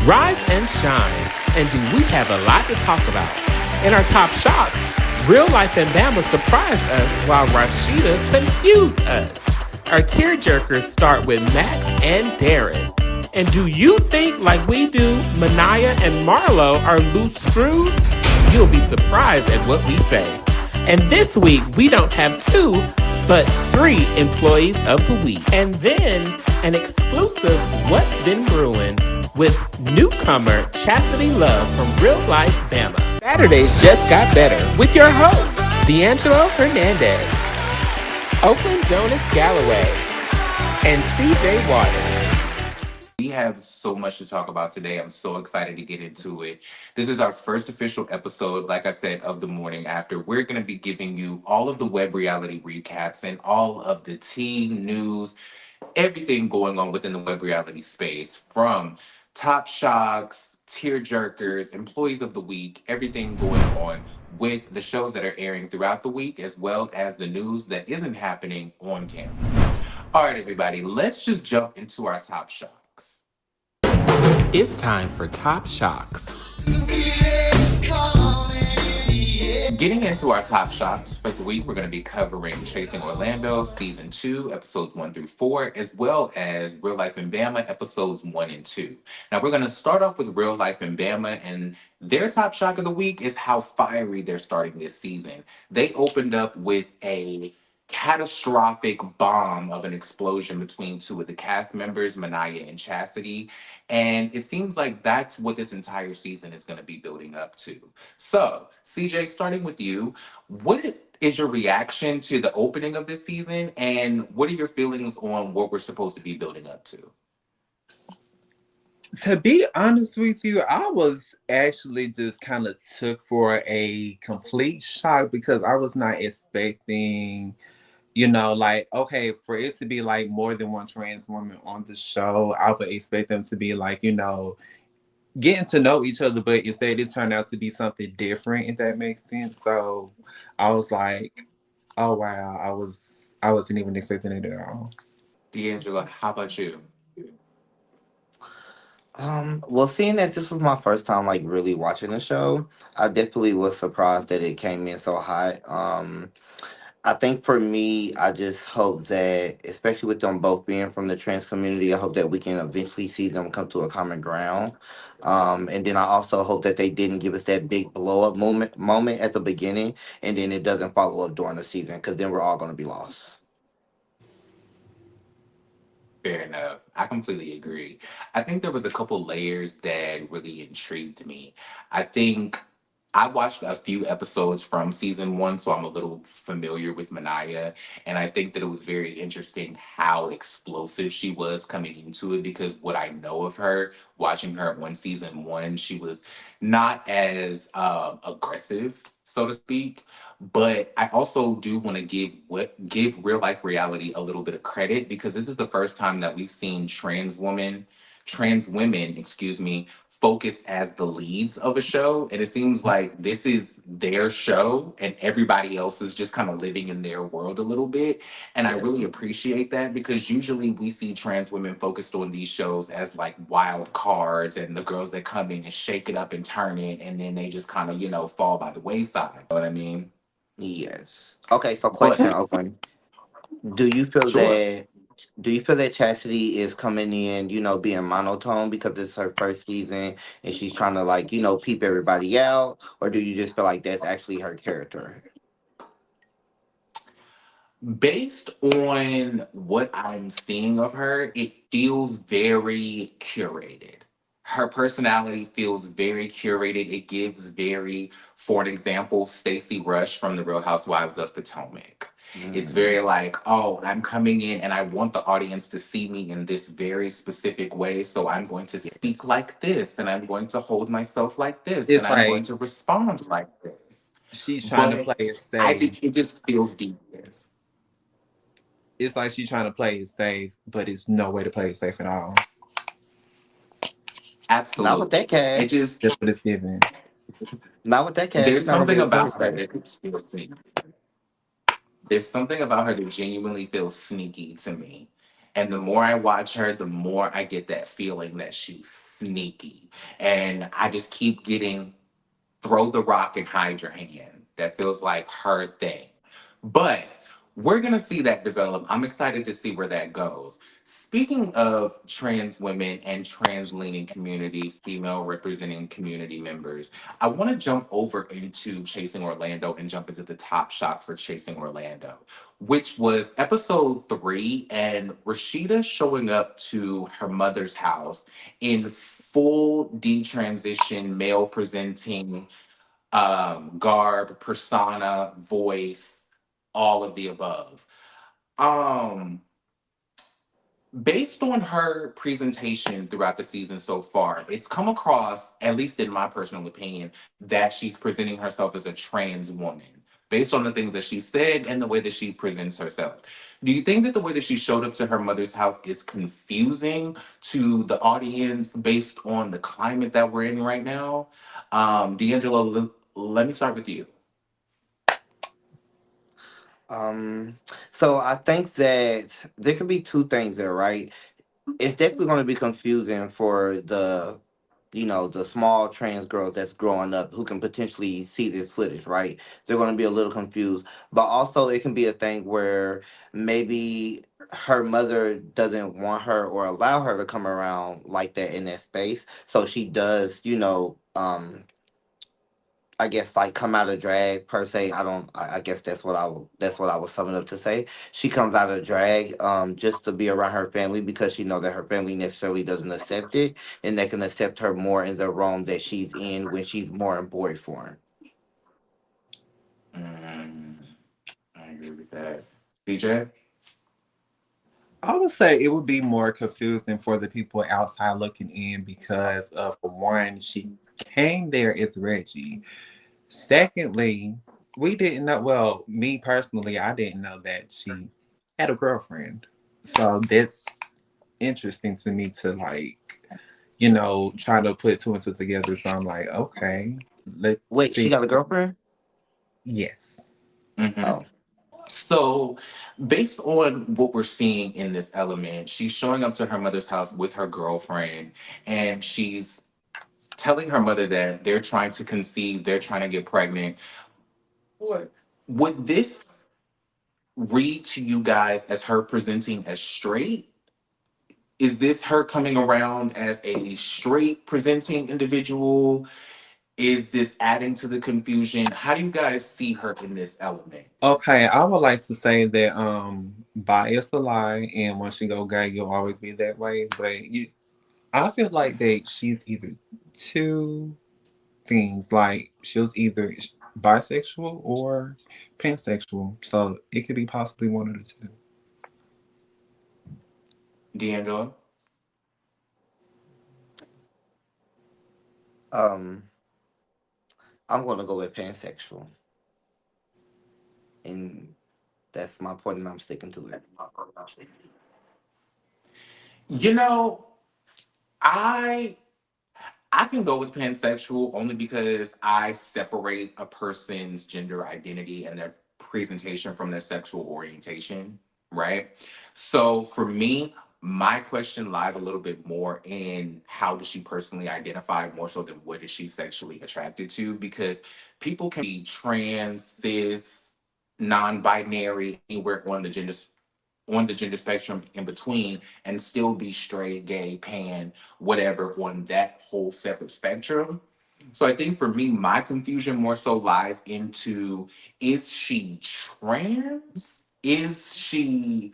Rise and shine. And do we have a lot to talk about? In our top shocks, Real Life and Bama surprised us while Rashida confused us. Our tearjerkers start with Max and Darren. And do you think, like we do, Manaya and Marlo are loose screws? You'll be surprised at what we say. And this week, we don't have two, but three employees of the week. And then an exclusive What's Been Brewing with newcomer Chastity Love from Real Life Bama. Saturdays just got better with your hosts, D'Angelo Hernandez, Oaklyn Jonas Galloway, and CJ Waters. We have so much to talk about today. I'm so excited to get into it. This is our first official episode, like I said, of the morning after. We're going to be giving you all of the web reality recaps and all of the tea news, everything going on within the web reality space, from top shocks, tear jerkers, employees of the week, everything going on with the shows that are airing throughout the week, as well as the news that isn't happening on camera. All right, everybody, let's just jump into our top shocks. It's time for Top Shocks. Getting into our top shocks for the week, we're going to be covering Chasing Orlando Season 2, Episodes 1 through 4, as well as Real Life in Bama, Episodes 1 and 2. Now, we're going to start off with Real Life in Bama, and their top shock of the week is how fiery they're starting this season. They opened up with a catastrophic bomb of an explosion between two of the cast members, Manaya and Chastity. And it seems like that's what this entire season is going to be building up to. So, CJ, starting with you, what is your reaction to the opening of this season, and what are your feelings on what we're supposed to be building up to? To be honest with you, I was actually just kind of took for a complete shock because I was not expecting, like, okay, for it to be like more than one trans woman on the show, I would expect them to be like, getting to know each other, but instead it turned out to be something different, if that makes sense. So I was like, oh wow, I wasn't even expecting it at all. D'Angela, how about you? Well, seeing that this was my first time like really watching the show, I definitely was surprised that it came in so hot. I think for me, I just hope that, especially with them both being from the trans community, I hope that we can eventually see them come to a common ground. And then I also hope that they didn't give us that big blow up moment at the beginning, and then it doesn't follow up during the season, because then we're all going to be lost. Fair enough. I completely agree. I think there was a couple layers that really intrigued me. I think I watched a few episodes from season one, so I'm a little familiar with Manaya. And I think that it was very interesting how explosive she was coming into it, because what I know of her, watching her on season one, she was not as aggressive, so to speak. But I also do want to give real life reality a little bit of credit, because this is the first time that we've seen trans women, excuse me, focused as the leads of a show. And it seems like this is their show and everybody else is just kind of living in their world a little bit. And I Yes. really appreciate that, because usually we see trans women focused on these shows as like wild cards and the girls that come in and shake it up and turn it, and then they just kind of, fall by the wayside. You know what I mean? Yes. Okay, so question But open. Do you feel sure. that Chastity is coming in, being monotone because it's her first season and she's trying to like, peep everybody out? Or do you just feel like that's actually her character? Based on what I'm seeing of her, it feels very curated. Her personality feels very curated. It gives very, for an example, Stacey Rush from The Real Housewives of Potomac. It's Mm, very like, oh, I'm coming in and I want the audience to see me in this very specific way. So I'm going to speak yes. like this, and I'm going to hold myself like this, and It's I'm going like to respond like this. she's trying to But play it I safe. just, it just feels devious. It's like she's trying to play it safe, but it's no way to play it safe at all. Not with that Absolutely. It cash. just, That's what it's giving. Not with that cash. You're there's not gonna be something able to play it about her safe. that feels sneaky. There's something about her that genuinely feels sneaky to me. And the more I watch her, the more I get that feeling that she's sneaky. And I just keep getting throw the rock and hide your hand. That feels like her thing. But we're going to see that develop. I'm excited to see where that goes. Speaking of trans women and trans leaning community, female representing community members, I want to jump over into Chasing Orlando and jump into the top shot for Chasing Orlando, which was episode 3, and Rashida showing up to her mother's house in full detransition, male presenting garb, persona, voice, all of the above. Um, Based on her presentation throughout the season so far, it's come across, at least in my personal opinion, that she's presenting herself as a trans woman. Based on the things that she said and the way that she presents herself. Do you think that the way that she showed up to her mother's house is confusing to the audience based on the climate that we're in right now? D'Angelo, let me start with you. Um, so I think that there could be two things there, right? It's definitely going to be confusing for the small trans girls that's growing up who can potentially see this footage, right? They're going to be a little confused, but also it can be a thing where maybe her mother doesn't want her or allow her to come around like that in that space, so she does, I guess like come out of drag per se. I don't. I guess that's what I was summing up to say. She comes out of drag just to be around her family because she know that her family necessarily doesn't accept it, and they can accept her more in the realm that she's in when she's more in boy form. Mm, I agree with that. CJ? I would say it would be more confusing for the people outside looking in because, for one, she came there as Reggie. Secondly, we didn't know, well, me personally, I didn't know that she had a girlfriend. So that's interesting to me to like, try to put two and two together. So I'm like, okay, let's Wait, she see. got a girlfriend? Yes. Mm-hmm. Oh, So, based on what we're seeing in this element, she's showing up to her mother's house with her girlfriend, and she's telling her mother that they're trying to conceive, they're trying to get pregnant. What? Would this read to you guys as her presenting as straight? Is this her coming around as a straight presenting individual? Is this adding to the confusion? How do you guys see her in this element? Okay, I would like to say that bi is a lie, and once you go gay, you'll always be that way. But I feel like that she's either two things. Like she was either bisexual or pansexual, so it could be possibly one of the two. D'Angelo? um, I'm gonna go with pansexual, and that's my point, and I'm sticking to it. You know, I I can go with pansexual only because I separate a person's gender identity and their presentation from their sexual orientation, right? So for me, my question lies a little bit more in how does she personally identify more so than what is she sexually attracted to? Because people can be trans, cis, non-binary, anywhere on the gender spectrum in between and still be straight, gay, pan, whatever on that whole separate spectrum. So I think for me, my confusion more so lies into is she trans? Is she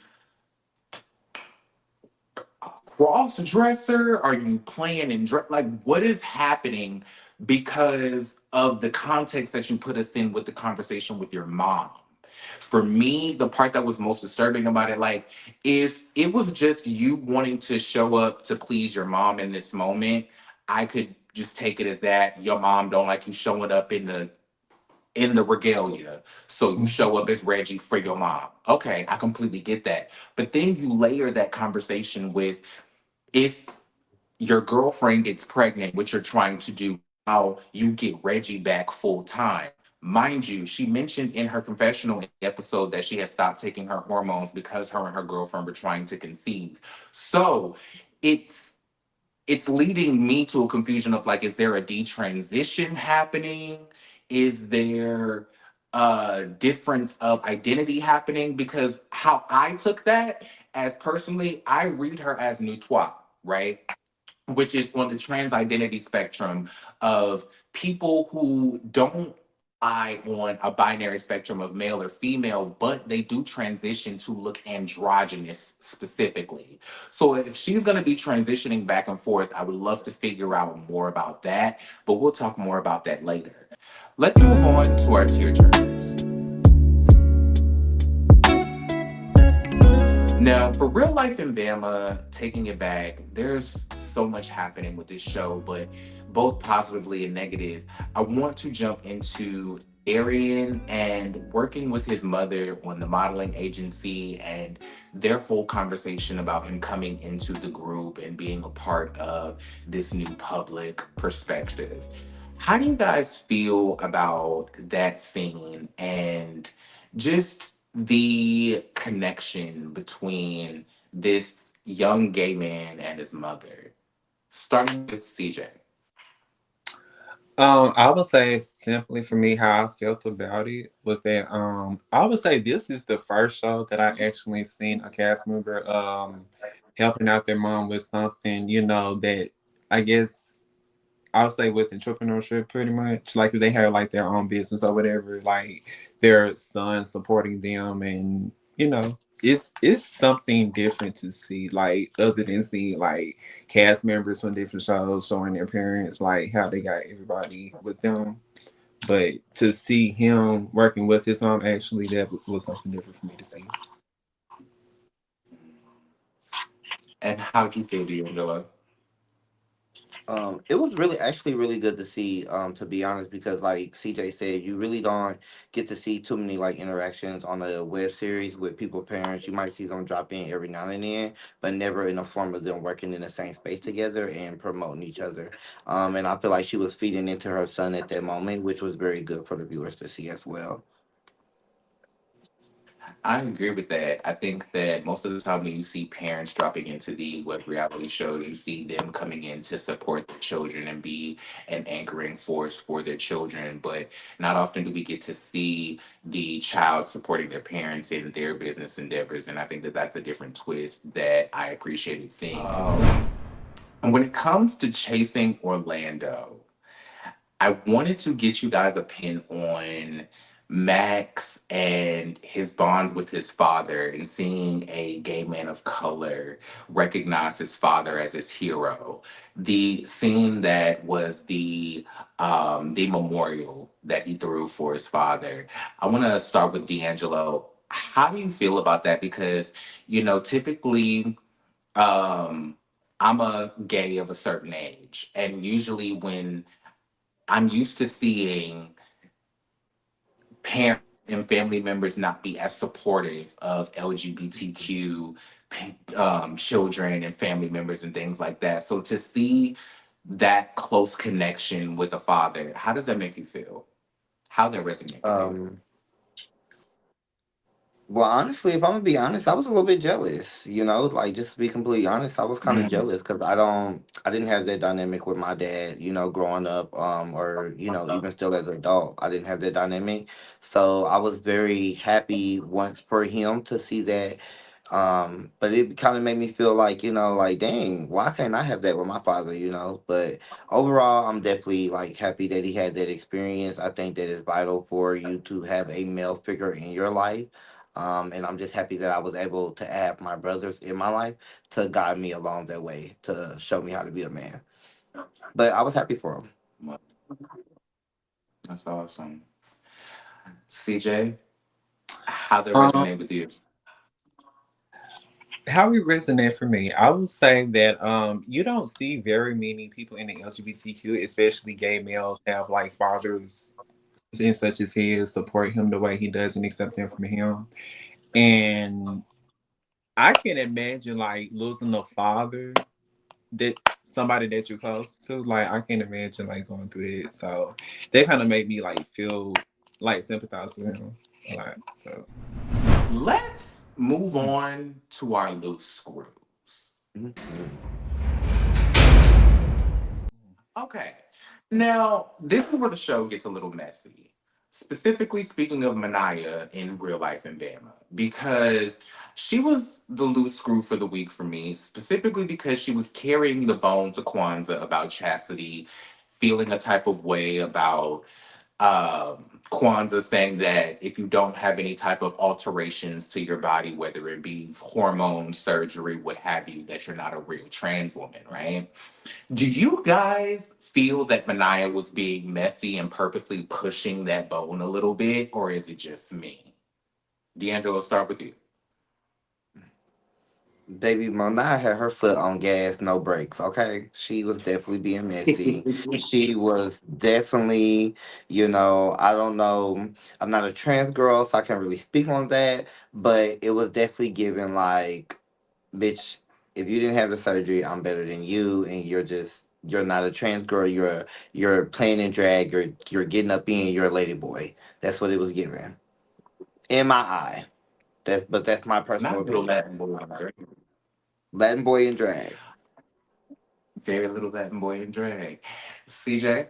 cross dresser? Are you playing in dress? Like, what is happening because of the context that you put us in with the conversation with your mom? For me, the part that was most disturbing about it, like, if it was just you wanting to show up to please your mom in this moment, I could just take it as that your mom don't like you showing up in the regalia. So you show up as Reggie for your mom. Okay, I completely get that. But then you layer that conversation with if your girlfriend gets pregnant, which you're trying to do, now you get Reggie back full time. Mind you, she mentioned in her confessional in the episode that she had stopped taking her hormones because her and her girlfriend were trying to conceive. So it's it's leading me to a confusion of like, is there a detransition happening? Is there a difference of identity happening? Because how I took that as personally, I read her as Nutois, right? Which is on the trans identity spectrum of people who don't lie on a binary spectrum of male or female, but they do transition to look androgynous specifically. So if she's going to be transitioning back and forth, I would love to figure out more about that, but we'll talk more about that later. Let's move on to our tearjerkers. Now, for real life in Bama, taking it back, there's so much happening with this show, but both positively and negative. I want to jump into Arian and working with his mother on the modeling agency and their whole conversation about him coming into the group and being a part of this new public perspective. How do you guys feel about that scene and just the connection between this young gay man and his mother? Starting with CJ. I would say simply for me how I felt about it was that I would say this is the first show that I actually seen a cast member helping out their mom with something, that I guess I'll say with entrepreneurship pretty much. Like if they have like their own business or whatever, like their son supporting them and it's something different to see, like other than seeing like cast members from different shows showing their parents like how they got everybody with them. But to see him working with his mom actually that was something different for me to see. And how'd you feel, D'Angelo? It was really actually really good to see, to be honest, because like CJ said, you really don't get to see too many like interactions on a web series with people parents. You might see them drop in every now and then, but never in the form of them working in the same space together and promoting each other. And I feel like she was feeding into her son at that moment, which was very good for the viewers to see as well. I agree with that. I think that most of the time when you see parents dropping into these web reality shows, you see them coming in to support their children and be an anchoring force for their children. But not often do we get to see the child supporting their parents in their business endeavors. And I think that that's a different twist that I appreciated seeing as well. And when it comes to chasing Orlando, I wanted to get you guys a pin on Max and his bond with his father and seeing a gay man of color recognize his father as his hero. The scene that was the memorial that he threw for his father. I want to start with D'Angelo. How do you feel about that? Because, typically um I'm a gay of a certain age, and usually when I'm used to seeing parents and family members not be as supportive of LGBTQ children and family members and things like that. So to see that close connection with a father, how does that make you feel? How that resonate with you? Um, Well, honestly, if I'm gonna be honest, I was a little bit jealous. Like just to be completely honest, I was kind of Mm. jealous because I didn't have that dynamic with my dad. Growing up, or even still as an adult, I didn't have that dynamic. So I was very happy once for him to see that. But it kind of made me feel like, like, dang, why can't I have that with my father, But overall, I'm definitely like happy that he had that experience. I think that it's vital for you to have a male figure in your life. And I'm just happy that I was able to have my brothers in my life to guide me along that way, to show me how to be a man. But I was happy for him. Well, that's awesome. CJ, how that Um, resonate with you? how it resonate for me, I would say that you don't see very many people in the LGBTQ, especially gay males, have like fathers and such as his support him the way he does and accept him from him. And I can imagine like losing a father that somebody that you're close to. Like I can imagine like going through it. So that kind of made me like feel like sympathize with him a lot. So Let's move on to our loose screws. Mhm. Okay. Now, this is where the show gets a little messy. Specifically speaking of Manaya in Real Life in Bama, because she was the loose screw for the week for me, specifically because she was carrying the bone to Kwanzaa about chastity, feeling a type of way about Kwanzaa, saying that if you don't have any type of alterations to your body, whether it be hormone, surgery, what have you, that you're not a real trans woman, right? Do you guys feel that Manaya was being messy and purposely pushing that bone a little bit, or is it just me? D'Angelo, start with you. Baby Mona had her foot on gas, no brakes. Okay, she was definitely being messy. She was definitely, I don't know. I'm not a trans girl, so I can't really speak on that. But it was definitely given like, bitch, if you didn't have the surgery, I'm better than you, and you're not a trans girl. You're playing in drag. You're getting up in. You're a lady boy. That's what it was given in my eye. That's my personal Not little opinion. Latin boy in drag. Latin boy in drag. Very little Latin boy in drag. CJ?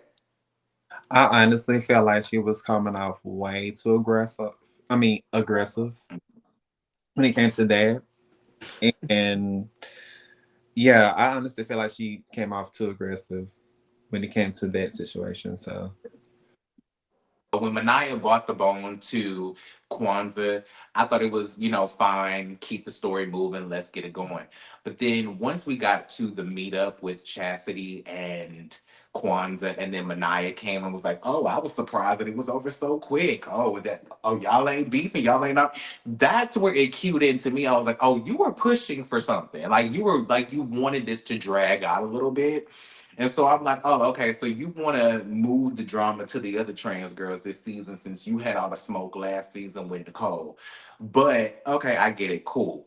I honestly feel like she was coming off way too aggressive. I mean, aggressive when it came to that. And yeah, I honestly feel like she came off too aggressive when it came to that situation. So When Manaya brought the bone to Kwanzaa, I thought it was, fine, keep the story moving, let's get it going. But then once we got to the meetup with Chastity and Kwanzaa, and then Manaya came and was like, "Oh, I was surprised that it was over so quick. Oh, y'all ain't beefing, y'all ain't up." That's where it cued into me. I was like, "Oh, you were pushing for something. Like you wanted this to drag out a little bit." And so I'm like, oh, okay. So you want to move the drama to the other trans girls this season since you had all the smoke last season with Nicole. But okay, I get it. Cool.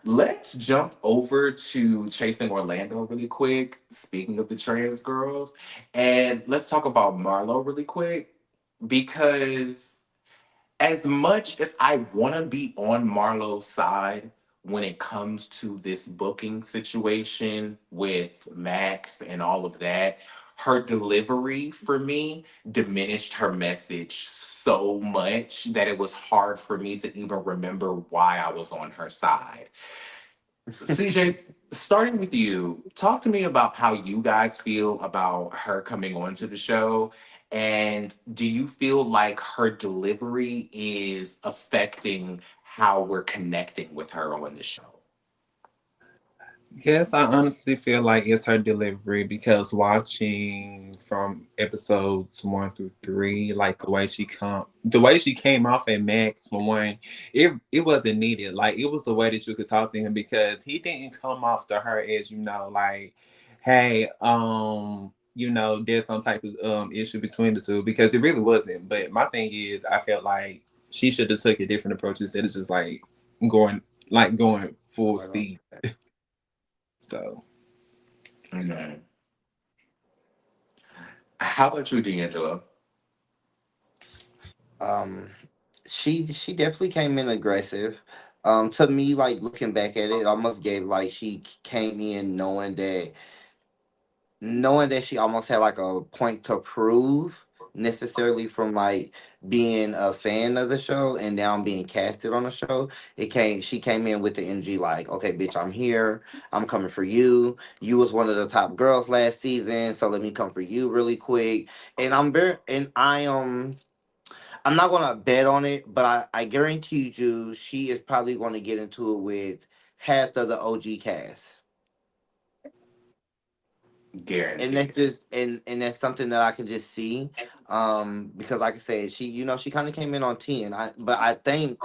Let's jump over to Chasing Orlando really quick. Speaking of the trans girls, and let's talk about Marlo really quick because as much as I want to be on Marlo's side when it comes to this booking situation with Max and all of that, her delivery for me diminished her message so much that it was hard for me to even remember why I was on her side. CJ, starting with you, talk to me about how you guys feel about her coming onto the show. And do you feel like her delivery is affecting how we're connecting with her on the show? yes, I honestly feel like it's her delivery because watching from episodes 1 through 3, like the way she came off at Max for one, it wasn't needed. Like it was the way that you could talk to him because he didn't come off to her as like, hey, there's some type of issue between the two because it really wasn't. But my thing is, I felt like she should have took a different approach instead of just going going full Right off. speed. So. Mhm. How about you, D'Angelo? Um, she definitely came in aggressive. To me, like looking back at it, it almost gave like she came in knowing that she almost had like a point to prove necessarily from like being a fan of the show and now being casted on the show. She came in with the energy like, okay, bitch, I'm here, I'm coming for you. You was one of the top girls last season, so let me come for you really quick. And I'm not gonna bet on it, but I guarantee you she is probably gonna get into it with half of the OG cast. And that's Guaranteed. just and that's something that I can just see. Because like I said, she kind of came in on 10. I think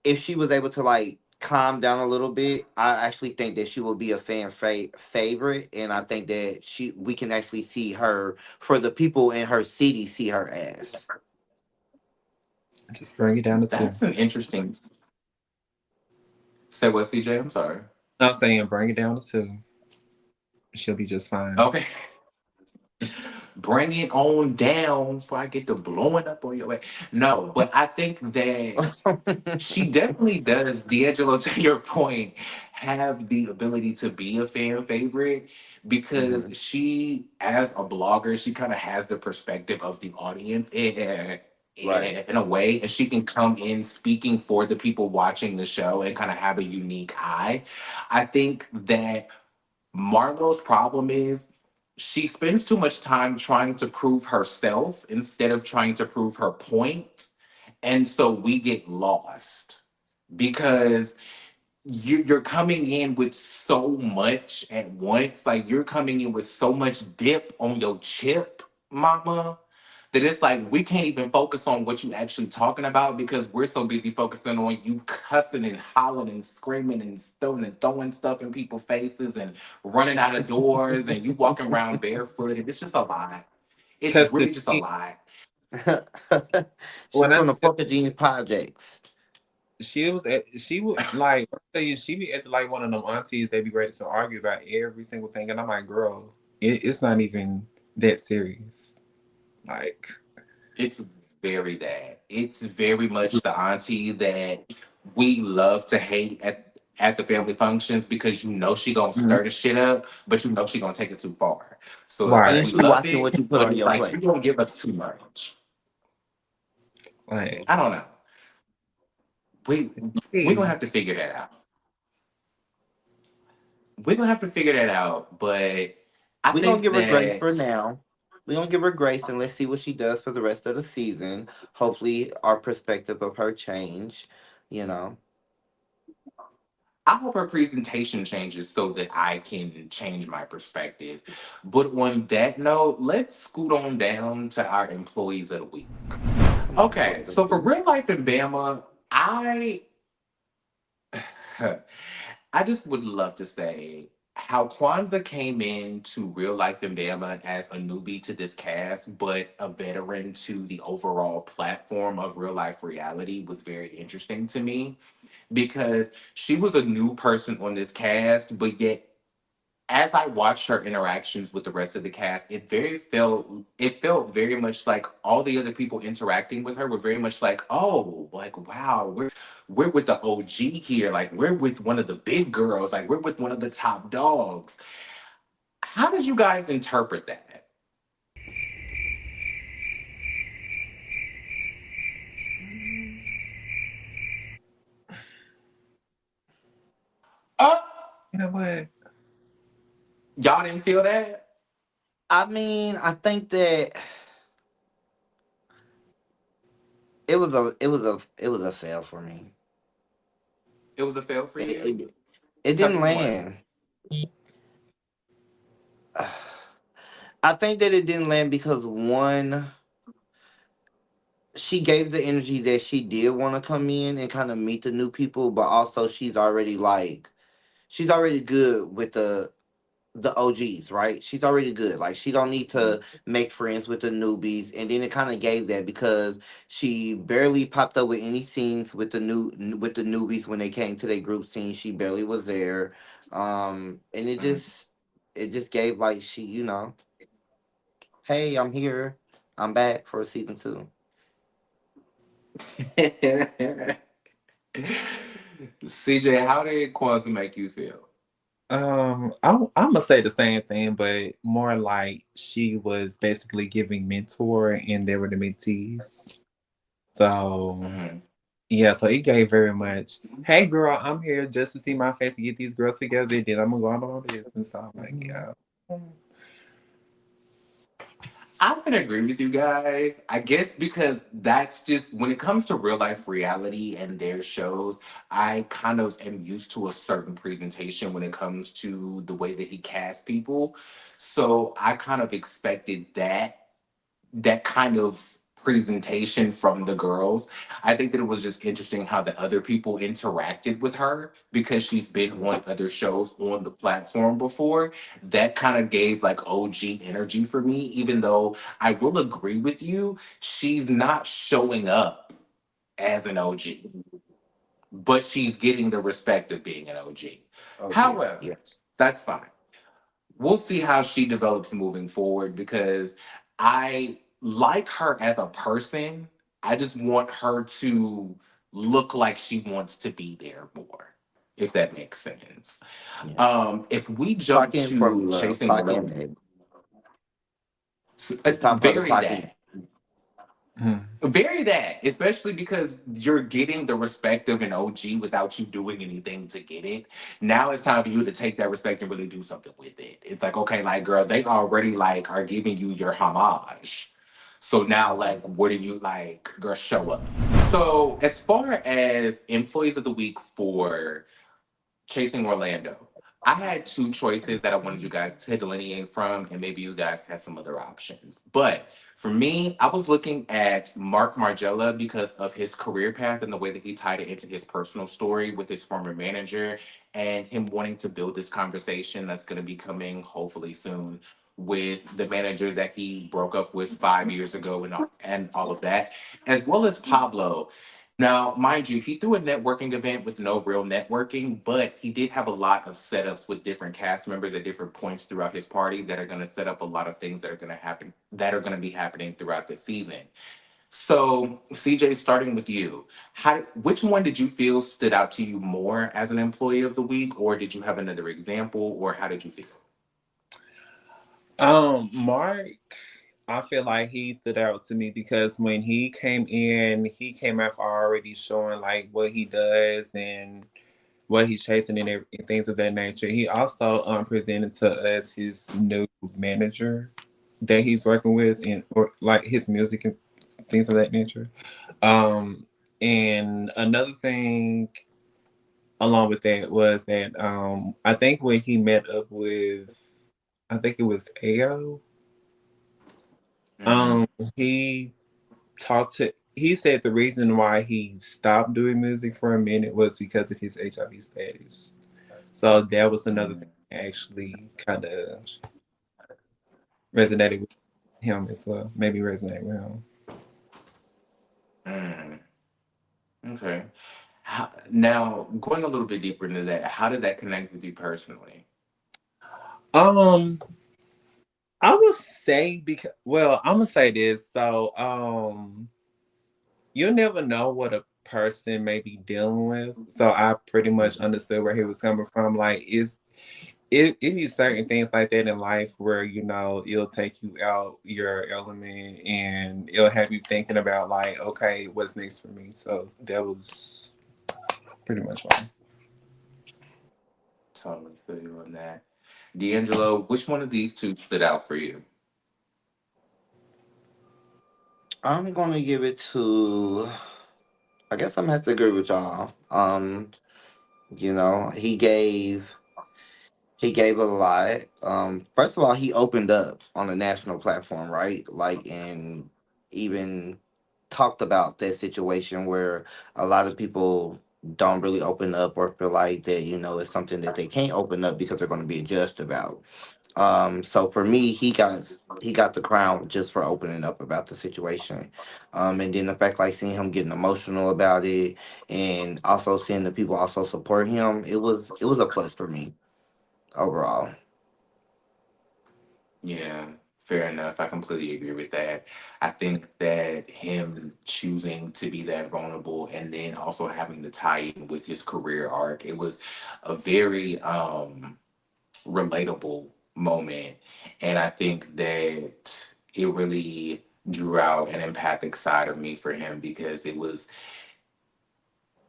if she was able to like calm down a little bit, I actually think that she will be a favorite, and I think that we can actually see her for the people in her city see her as. Just bring it down to two. That's an interesting. Say what, CJ? I'm sorry. I'm saying bring it down to two. She'll be just fine. Okay. bring it on down before I get to blowing up on your way. No, but I think that she definitely does, D'Angelo, to your point, have the ability to be a fan favorite because Mhm. she, as a blogger, she kind of has the perspective of the audience Right. in a way, and she can come in speaking for the people watching the show and kind of have a unique eye. I think that Marlo's problem is she spends too much time trying to prove herself instead of trying to prove her point. And so we get lost because you're coming in with so much at once. Like you're coming in with so much dip on your chip, mama, that it's like we can't even focus on what you actually talking about because we're so busy focusing on you cussing and hollering and screaming and throwing stuff in people's faces and running out of doors and you walking around barefooted. It's just a lot. It's Because to really just a me, lot. She when I from the tell Pork Gene Projects. she would like I tell you, she be at like one of them aunties they be ready to argue about every single thing, and I'm like, girl, it's not even that serious. Like, It's very that. It's very much the auntie that we love to hate at the family functions because you know she gonna mhm, stir the shit up, but you know she gonna take it too far. So it's like And right, we she love watching it, what you put but on it's your like you plate. gonna give us too much. like, I don't know. We we gonna hey, have to figure that out. We're gonna have to figure that out. But I We're gonna think give her grace for that now. We're gonna give her grace and let's see what she does for the rest of the season. Hopefully our perspective of her change, you know. I hope her presentation changes so that I can change my perspective. But on that note, let's scoot on down to our employees of the week. Come on, Okay, employees of the so for week. real life in Bama, I just would love to say how Kwanzaa came into real life in Bama as a newbie to this cast, but a veteran to the overall platform of real life reality was very interesting to me because she was a new person on this cast, but yet as I watched her interactions with the rest of the cast, it felt very much like all the other people interacting with her were very much like, oh, like wow, we're with the OG here, like we're with one of the big girls, like we're with one of the top dogs. How did you guys interpret that? Oh, you know what? y'all didn't feel that? I mean, I think that it was a fail for me. It was a fail for It you? it, it Tell didn't me more. land. I think that it didn't land because one, she gave the energy that she did want to come in and kind of meet the new people, but also she's already good with the OGs, right? She's already good. Like she don't need Mhm. to make friends with the newbies. And then it kind of gave that because she barely popped up with any scenes with the newbies when they came to their group scene. She barely was there. And it just gave like hey, I'm here. I'm back for season two. CJ, how did Kwanzaa make you feel? I'm gonna say the same thing, but more like she was basically giving mentor, and they were the mentees. So Mhm. yeah, so it gave very much. Hey, girl, I'm here just to see my face and get these girls together. And then I'm gonna go on my business. So I'm like, Mhm. yeah. I can agree with you guys. I guess because that's just when it comes to real life reality and their shows, I kind of am used to a certain presentation when it comes to the way that he casts people. So I kind of expected that kind of presentation from the girls. I think that it was just interesting how the other people interacted with her because she's been on other shows on the platform before. That kind of gave like OG energy for me, even though I will agree with you, she's not showing up as an OG, but she's getting the respect of being an OG. Oh yeah, However, yes. that's fine. We'll see how she develops moving forward because I like her as a person. I just want her to look like she wants to be there more, if that makes sense. Yes. If we jump Clock in for me, to love. chasing Clock Orlando, in. It's time for the very clock in. that. Very that, especially because you're getting the respect of an OG without you doing anything to get it. Now it's time for you to take that respect and really do something with it. It's like, okay, like girl, they already like are giving you your homage. So now like what are you like, girl, show up. So as far as employees of the week for Chasing Orlando. I had two choices that I wanted you guys to delineate from, and maybe you guys had some other options. But for me, I was looking at Mark Margella because of his career path and the way that he tied it into his personal story with his former manager and him wanting to build this conversation that's going to be coming hopefully soon with the manager that he broke up with 5 years ago and all of that, as well as Pablo. Now, mind you, he threw a networking event with no real networking, but he did have a lot of setups with different cast members at different points throughout his party that are going to set up a lot of things that are going to happen, that are going to be happening throughout the season. So, CJ, starting with you, which one did you feel stood out to you more as an employee of the week, or did you have another example, or how did you feel? Mark, I feel like he stood out to me because when he came out already showing like what he does and what he's chasing and things of that nature. He also presented to us his new manager that he's working with and or like his music and things of that nature. And another thing along with that was that I think when he met up with I think it was AO, Mm-hmm. um he he said the reason why he stopped doing music for a minute was because of his HIV status. So that was another thing that actually kind of resonated with him as well. Maybe resonate with him. Mm, okay. Now, going a little bit deeper into that, how did that connect with you personally? Um, I would say because well, I'm gonna say this. So, you never know what a person may be dealing with. So I pretty much understood where he was coming from. Like, it be certain things like that in life where it'll take you out your element and it'll have you thinking about like, okay, what's next for me. So that was pretty much why. Totally feel you on that. D'Angelo, which one of these two stood out for you? I'm gonna give it to. I guess I'm gonna have to agree with y'all. You know, he gave a lot. First of all, he opened up on a national platform, right? Like, and even talked about that situation where a lot of people don't really open up or feel like that, it's something that they can't open up because they're going to be judged about. So for me, he got the crown just for opening up about the situation. And then the fact like seeing him getting emotional about it and also seeing the people also support him, it was a plus for me overall. Yeah, fair enough. I completely agree with that. I think that him choosing to be that vulnerable and then also having to tie in with his career arc, it was a very relatable moment. And I think that it really drew out an empathic side of me for him because it was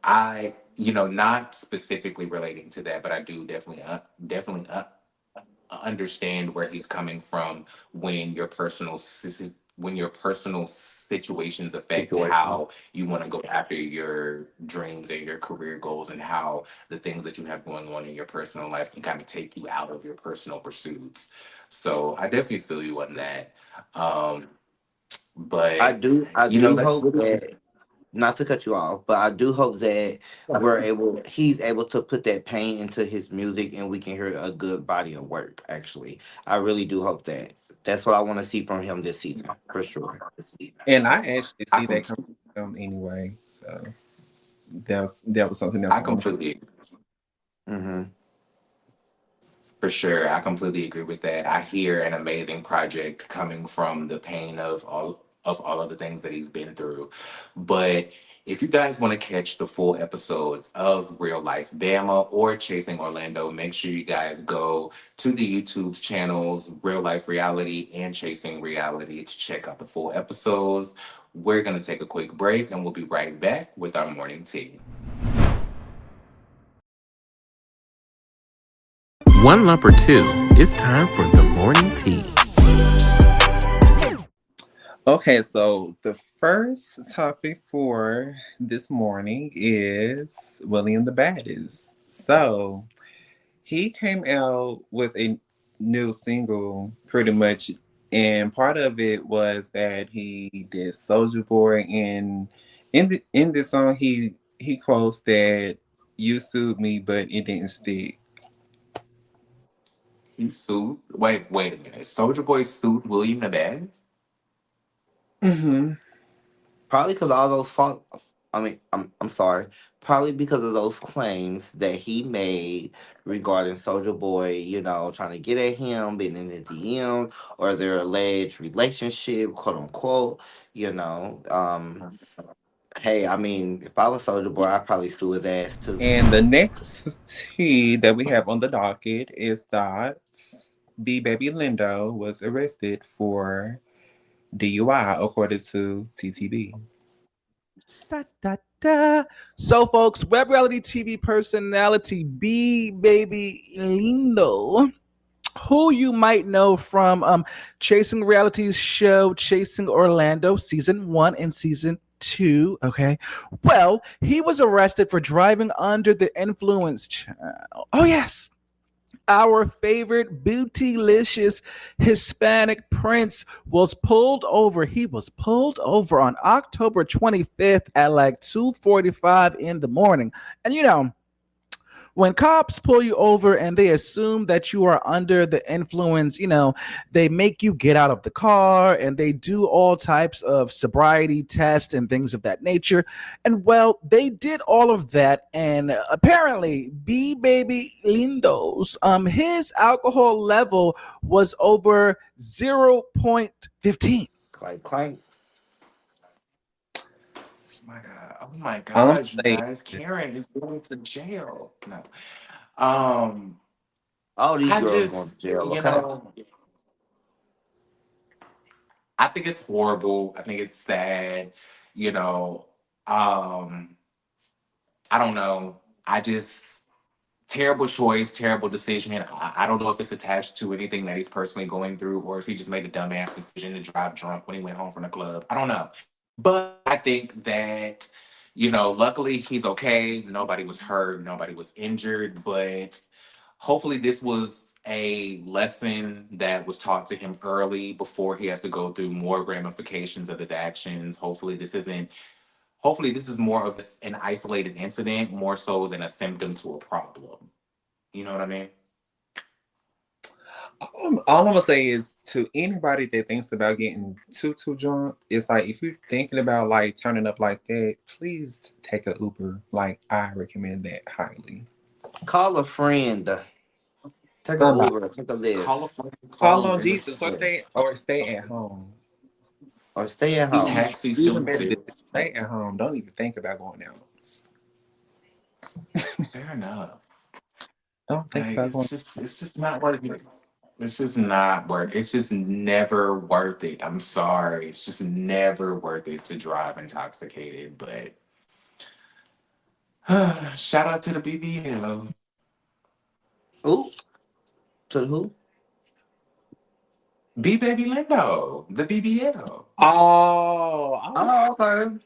not specifically relating to that, but I do definitely understand where he's coming from when when your personal situations affect Situation. how you want to go after your dreams and your career goals and how the things that you have going on in your personal life can kind of take you out of your personal pursuits. So I definitely feel you on that. Um, I but do I do that's hope really that, not to cut you off, but I do hope that he's able to put that pain into his music and we can hear a good body of work, actually. I really do hope that. That's what I want to see from him this season, for sure. And I actually I see that coming from anyway. So that was something else I I want to. completely Hmm. For sure, I completely agree with that. I hear an amazing project coming from the pain of all of the things that he's been through. But if you guys want to catch the full episodes of Real Life Bama or Chasing Orlando, make sure you guys go to the YouTube's channels Real Life Reality and Chasing Reality to check out the full episodes. We're gonna take a quick break and we'll be right back with our morning tea. One lump or two, it's time for the morning tea. Okay, so the first topic for this morning is William the Baddest. So he came out with a new single pretty much, and part of it was that he did Soldier Boy, and in this song he quotes that you sued me but it didn't stick. He sued. Wait a minute. Soldier Boy sued William the Badass? Hmm. Probably because all those I mean, I'm sorry. Probably because of those claims that he made regarding Soldier Boy, trying to get at him, being in the DM, or their alleged relationship, quote unquote. You know, um, hey, I mean, if I was Soldier Boy, I'd probably sue his ass too. And the next T that we have on the docket is that B Baby Lindo was arrested for DUI according to TTB. Da, da, da. So, folks, web reality TV personality B Baby Lindo, who you might know from Chasing Reality's show Chasing Orlando season 1 and season 2. Okay, well, he was arrested for driving under the influence. Oh yes, our favorite bootylicious Hispanic prince was pulled over. He was pulled over on October 25th at like 2:45 in the morning. And when cops pull you over and they assume that you are under the influence, they make you get out of the car and they do all types of sobriety tests and things of that nature. And well, they did all of that. And apparently, B Baby Lindo's, his alcohol level was over 0.15. Clank, clank. My God. Oh my All I'm gosh, you saying guys. is, Karen is going to jail. No. Um, All these I girls going to just, jail, okay? I think it's horrible. I think it's sad. You know, um, I don't know. I just terrible choice, terrible decision. I don't know if it's attached to anything that he's personally going through or if he just made a dumbass decision to drive drunk when he went home from the club. I don't know. But I think that, luckily he's okay. Nobody was hurt, nobody was injured. But hopefully, this was a lesson that was taught to him early before he has to go through more ramifications of his actions. Hopefully, this is more of an isolated incident, more so than a symptom to a problem. You know what I mean? all I'm gonna say is to anybody that thinks about getting too drunk, it's like if you're thinking about like turning up like that, please take a Uber. Like I recommend that highly. Call a friend. Take a Somebody Uber. Take a Lyft. Call a friend, call call on in a Jesus or friend. stay at home. Or stay at Even home. Taxi still even better, just exists. stay at home. Don't even think about going out. Fair enough. Don't think Like about going. it's just not worth it. It's just not worth it's just never worth it. I'm sorry. It's just never worth it to drive intoxicated. But shout out to the BBL. Ooh, to the who? B Baby Lindo. The BBL. Oh, Oh, okay.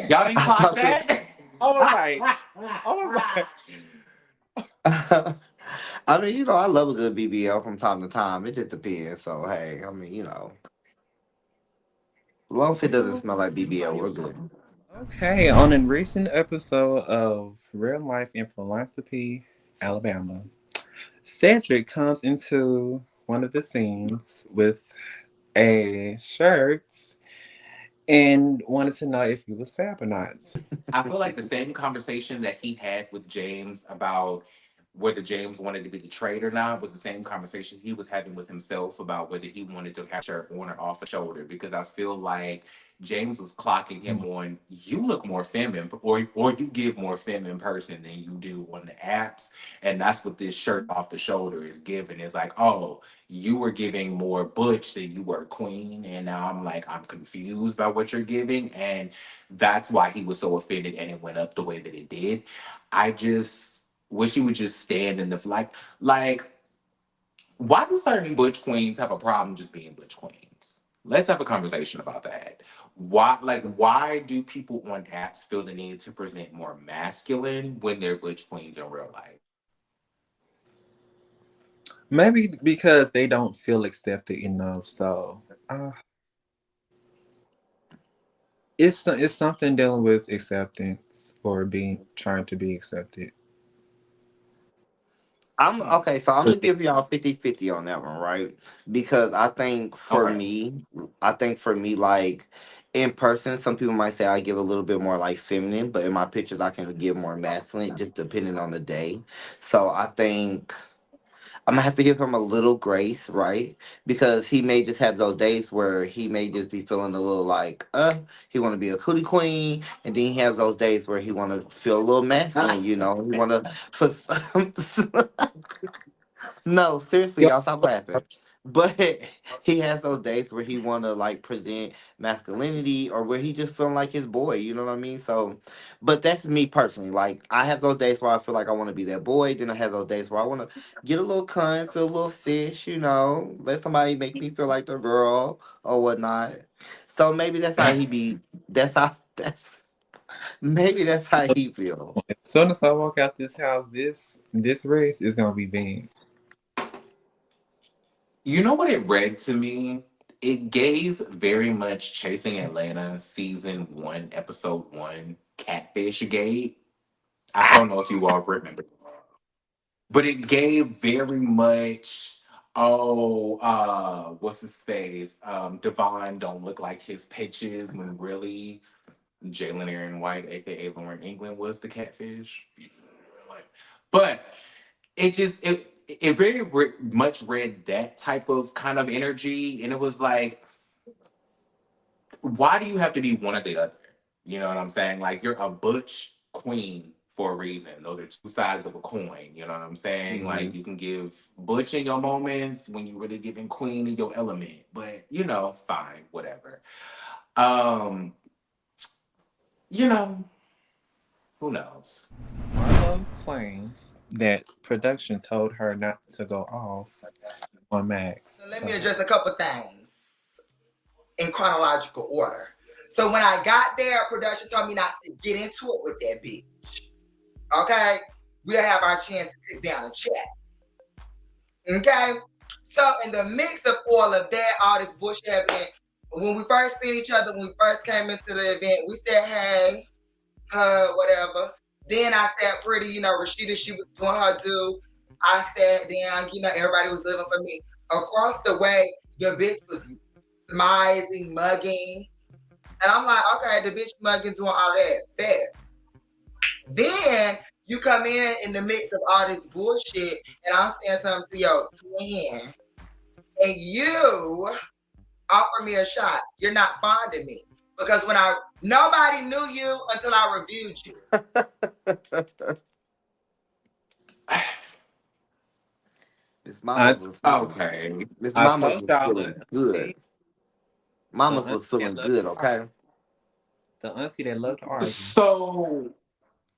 Y'all didn't I clock thought you. that? I was like, I was like, I mean, I love a good BBL from time to time. It just depends. So, hey, I mean, as long as it doesn't smell like BBL, we're good. okay. On a recent episode of Real Life in Philanthropy, Alabama, Cedric comes into one of the scenes with a shirt and wanted to know if he was fab or not. I feel like the same conversation that he had with James about whether James wanted to be betrayed or not was the same conversation he was having with himself about whether he wanted to have shirt on or off a shoulder. Because I feel like James was clocking him on, you look more feminine, or you give more feminine person than you do on the apps. And that's what this shirt off the shoulder is giving. It's like, oh, you were giving more butch than you were queen. And now I'm like, I'm confused by what you're giving. And that's why he was so offended and it went up the way that it did. I just wish he would just stand in the like why do certain butch queens have a problem just being butch queens? Let's have a conversation about that. Why do people on apps feel the need to present more masculine when they're butch queens in real life? Maybe because they don't feel accepted enough. So it's something dealing with acceptance or being trying to be accepted. I'm okay, so I'm But gonna give y'all 50-50 on that one, right? Because Okay. I think for me, like in person, some people might say I give a little bit more like feminine, but in my pictures I can give more masculine, just depending on the day. So I think I'm gonna have to give him a little grace, right? Because he may just have those days where he may just be feeling a little like, he want to be a cootie queen, and then he has those days where he want to feel a little masculine, you know. He want to for some, no, seriously, yeah, y'all stop laughing. But he has those days where he want to like present masculinity or where he just feeling like his boy, you know what I mean? So, but that's me personally. Like I have those days where I feel like I want to be that boy. Then I have those days where I want to get a little cunt, feel a little fish, you know, let somebody make me feel like the girl or whatnot. So maybe that's how he be. That's how that's maybe that's how he feel. as soon as I walk out this house, this race is gonna be big. You know what it read to me? It gave very much Chasing Atlanta season one, episode one, Catfish Gate. I don't know if you all remember, but it gave very much. Oh, what's his face? Devon don't look like his pitches when really Jalen Aaron White, aka Lauren England, was the catfish. Like, but it very much read that type of kind of energy, and it was like, why do you have to be one or the other? You know what I'm saying? Like you're a butch queen for a reason. Those are two sides of a coin. You know what I'm saying? Hmm. Like you can give butch in your moments when you really giving queen in your element, but fine, whatever. Um, you know, who knows? Marlo claims that production told her not to go off on Max. So let So me address a couple things in chronological order. So when I got there, production told me not to get into it with that bitch. Okay? We'll have our chance to sit down and chat. Okay? So in the mix of all of that, all this bullshit happening, when we first seen each other, when we first came into the event, we said, hey, whatever. Then I sat pretty, Rashida, she was doing her due. I sat down, everybody was living for me. Across the way, the bitch was smizing, mugging. And I'm like, okay, the bitch mugging doing all that. Bad. Then you come in the mix of all this bullshit, and I'm saying something to your twin, and you offer me a shot. You're not fond of me. Because nobody knew you until I reviewed you. Miss Mamas I was feeling. Okay. Miss I Mamas told was y'all feeling good. the Mamas auntie was that feeling loved good. to argue. Okay. The auntie that loved to argue. So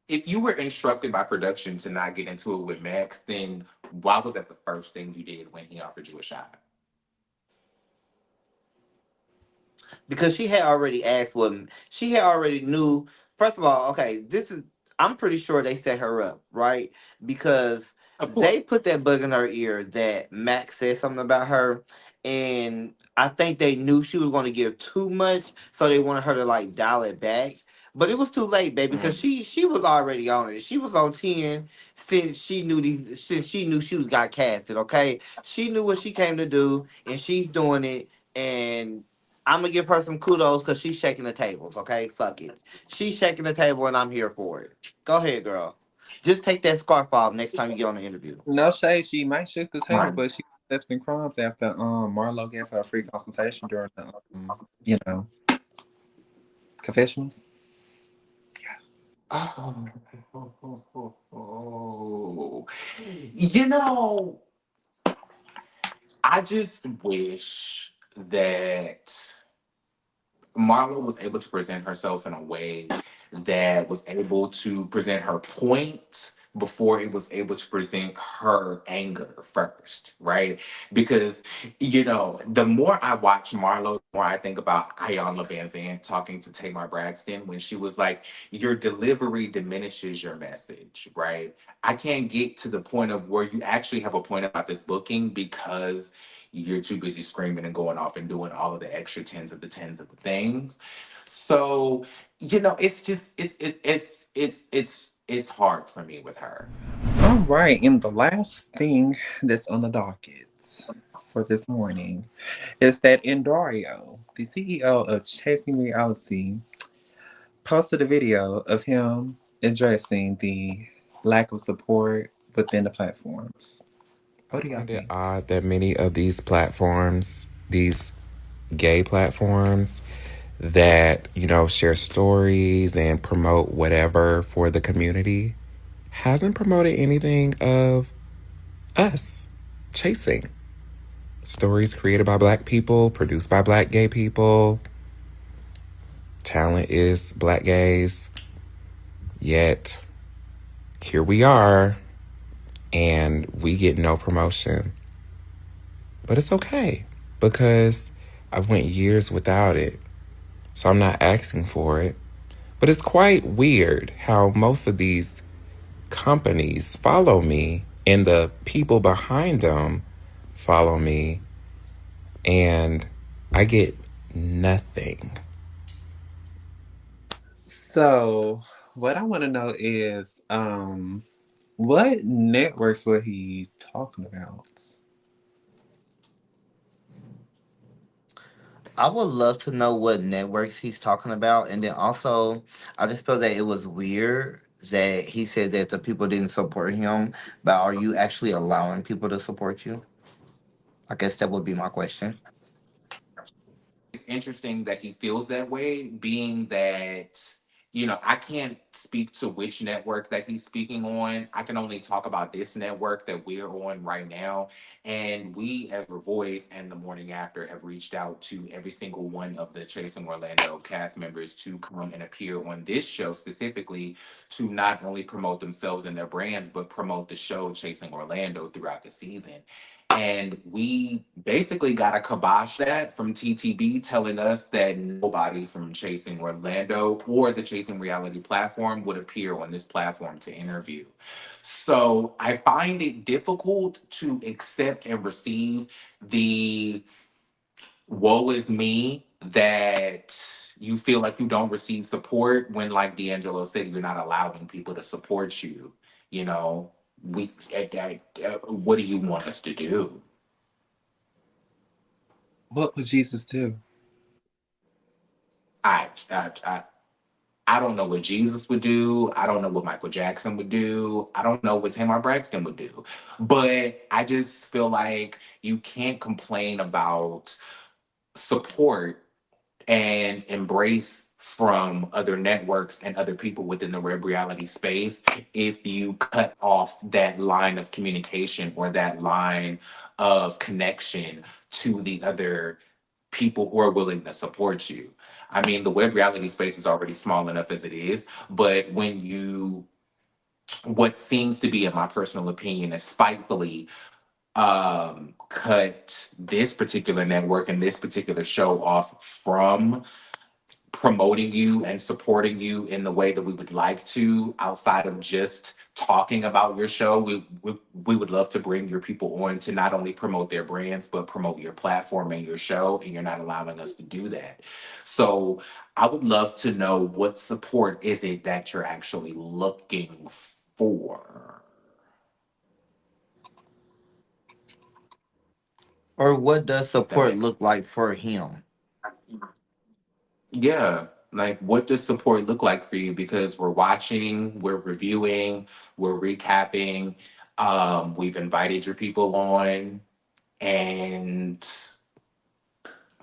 if you were instructed by production to not get into it with Max, then why was that the first thing you did when he offered you a shot? Because she had already asked what she had already knew. First of all, okay, this is I'm pretty sure they set her up, right? Because Of course. they put that bug in her ear that Max said something about her, and I think they knew she was going to give too much, so they wanted her to like dial it back. But it was too late, baby, because Mhm. she was already on it. She was on 10 since she knew she was got casted, okay? She knew what she came to do and she's doing it, and I'm gonna give her some kudos because she's shaking the tables. Okay, fuck it. She's shaking the table, and I'm here for it. Go ahead, girl. Just take that scarf off next time you get on the interview. No shade. She might shift the table, Right. but she left in crumbs after Marlo gave her a free consultation during the you know confessionals. Oh, you know, I just wish that Marlo was able to present herself in a way that was able to present her point before it was able to present her anger first, right? Because, the more I watch Marlo, the more I think about Ayanna Van Zandt talking to Tamar Braxton when she was like, your delivery diminishes your message, right? I can't get to the point of where you actually have a point about this booking because you're too busy screaming and going off and doing all of the extra tens of the things. So, it's just it's hard for me with her. All right, and the last thing that's on the docket for this morning is that Endario, the CEO of Chasing Reality, posted a video of him addressing the lack of support within the platforms. I What do y'all find it think? odd that many of these platforms, these gay platforms that, share stories and promote whatever for the community, hasn't promoted anything of us chasing. Stories created by Black people, produced by Black gay people. Talent is Black gays. Yet, here we are, and we get no promotion. But it's okay, because I've went years without it. So I'm not asking for it. But it's quite weird how most of these companies follow me and the people behind them follow me, and I get nothing. So, what I want to know is, what networks were he talking about? I would love to know what networks he's talking about. And then also, I just feel that it was weird that he said that the people didn't support him. But are you actually allowing people to support you? I guess that would be my question. It's interesting that he feels that way, being that, I can't speak to which network that he's speaking on. I can only talk about this network that we're on right now. And we, as ReVoyce and the morning after, have reached out to every single one of the Chasing Orlando cast members to come and appear on this show specifically to not only promote themselves and their brands, but promote the show Chasing Orlando throughout the season. And we basically got a kibosh that from TTB telling us that nobody from Chasing Orlando or the Chasing Reality platform would appear on this platform to interview. So I find it difficult to accept and receive the woe is me that you feel like you don't receive support when, like D'Angelo said, you're not allowing people to support you. You know, what do you want us to do? What would Jesus do? I, I, I, I don't know what Jesus would do. I don't know what Michael Jackson would do. I don't know what Tamar Braxton would do. But I just feel like you can't complain about support and embrace from other networks and other people within the web reality space if you cut off that line of communication or that line of connection to the other people who are willing to support you. I mean, the web reality space is already small enough as it is, but when you, what seems to be, in my personal opinion, is spitefully cut this particular network and this particular show off from promoting you and supporting you in the way that we would like to outside of just talking about your show. We would love to bring your people on to not only promote their brands but promote your platform and your show, and you're not allowing us to do that. So I would love to know, what support is it that you're actually looking for? Or what does If that support makes look like for him? yeah. Like, what does support look like for you? Because we're watching, we're reviewing, we're recapping. We've invited your people on, and